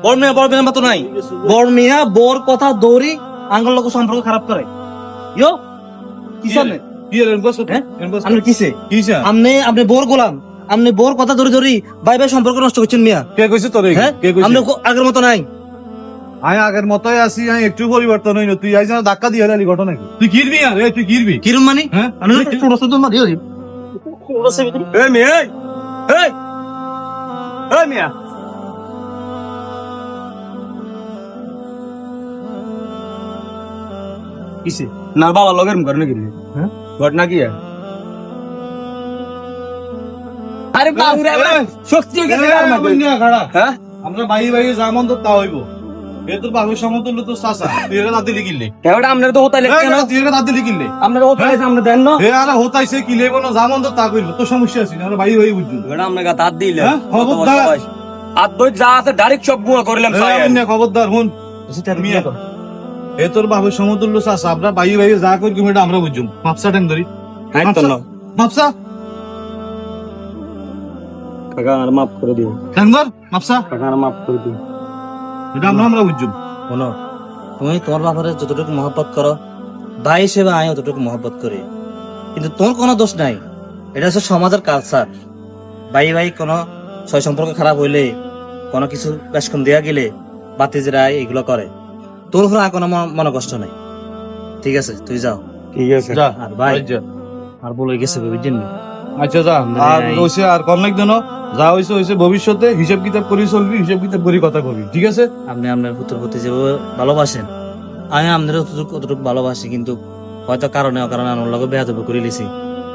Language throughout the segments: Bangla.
বড় মিয়া মতো নাই। বড় মিয়া বোর কথা দৌড়ি আঙ্গল লোক সম্পর্ক খারাপ করে। ইয়ো কিসে আপনি কিসে আপনি বোর গোলাম, আপনি বোর কথা ধরে ধরি ভাই ভাই সম্পর্ক নষ্ট করছেন মিয়া। কে কইছে তোরে? হ্যাঁ কে কইছে? আপনি আগের মতো নাই। আমি আগের মতোই আছি, আমি একটু পরিবর্তন হইনি। তুই আইছ না ধাক্কা দিয়ে হলি ঘটনা কি? তুই গিরবি আর তুই গিরবি কিরম মানে হ্যাঁ? আমি ছোট ছোট মারি এই মিয়া এই এই মিয়া কিসে না বাবা লগের মুখ না গিরবি হ্যাঁ ঘটনা কি আর আরে বাবুরে শক্তি হ্যাঁ আমরা ভাই ভাই যেমন তো তা হইব। এ তোর বাবুর সমতুল্য তো চাচা, তুই এর দাদি লিখিলে এবারে আপনার তো হতাইলে কেন? তুই এর দাদি লিখিলে আপনার হতাইলে আমরা দেন না। হে আরে হতাইছে কি লেবো না যেমন তো তা কইব, তোর সমস্যা আছে না? আমরা ভাই ভাই বুঝছো এবারে আপনার কাছে হাত দিলে হ্যাঁ খবরদার আর দই যা আছে ডাইরেক্ট সব গুয়া করলাম হ্যাঁ অন্য খবরদার হুন মিয়া এ তোর বাবুর সমতুল্য চাচা, আমরা ভাই ভাই যা কই কি এটা আমরা বুঝুম। মাপসা টাইম ধরি হ্যাঁ তো না মাপসা কাকা আর মাফ করে দিও, টাইম ধর মাপসা কাকা আর মাফ করে দিও। এটা আমরা বুঝুম। শোনো তুমি তোমার বাপরে যতটুকু মহব্বত করো ভাই হিসেবে আমি অতটুকু মহব্বত করি, কিন্তু তোর কোনো দোষ নাই। এটা হচ্ছে সমাজের কালচার। ভাই ভাই কোনো ছয় সম্পর্ক খারাপ হইলে কোনো কিছু পেশকন দেয়া গেলে বাতিজরা এগুলো করে। তোর উপর আর কোনো মনে কষ্ট নাই, ঠিক আছে? তুই যাও। ঠিক আছে যা। আর ভাই আর বলে গেছে বুঝছেন না? আচ্ছা যা। আর হইছে আর কম লাগবে না, যা হইছে হইছে। ভবিষ্যতে হিসাব কিতাব করি চলবি, হিসাব কিতাব করি কথা কবি, ঠিক আছে? আপনি আপনার পুত্র প্রতি যেভাবে ভালোবাসেন আমি আপনার অতটুকু ভালোবাসি, কিন্তু হয়তো কারণে অকারণে আমার লগে বেয়াদব করে লিছি।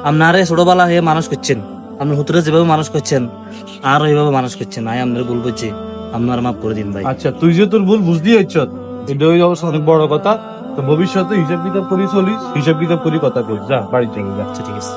আপনারে ছোটবেলা হয়ে মানুষ করছেন, আপনার পুত্রে যেভাবে মানুষ করছেন আর ওইভাবে মানুষ করছেন। আমি আপনার ভুল বুঝছি, আপনার মাফ করে দিন ভাই। আচ্ছা তুই যে তোর ভুল বুঝতে যাচ্ছ, এটা হয়ে অবশ্য অনেক বড় কথা। তো ভবিষ্যতে হিসাব কিতাব করি চলিস, হিসাব কিতাব করি কথা কই। যা বাড়ি চলে যা। আচ্ছা ঠিক আছে।